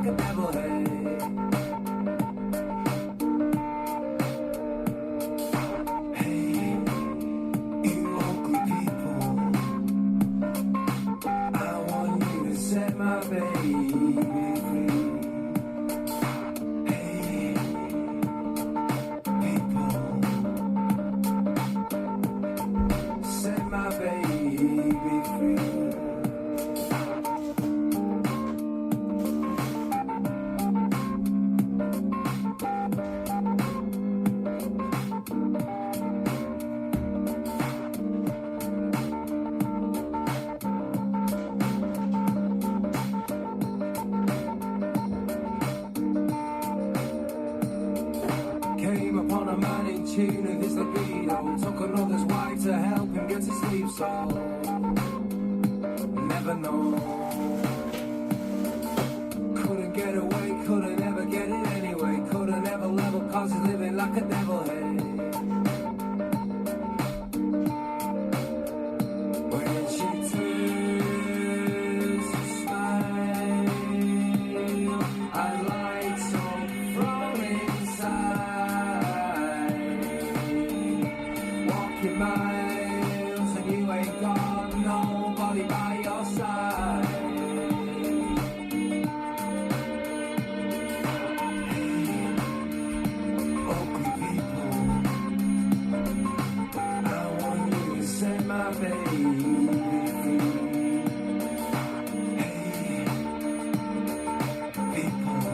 like a devil head. Hey, you ugly people, I want you to set my baby free. Hey, people, set my baby free. Came upon a man in tune with his libido, took another's wife to help him get to sleep, so never know. Couldn't get away, couldn't ever get it anyway, couldn't ever level cause he's living like a devil head. When she turns to smile, I light up from inside. Walking miles and you ain't got nobody by your side. Hey, ugly people, I want you to set my baby free. Hey, people,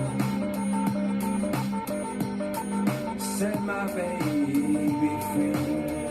set my baby free.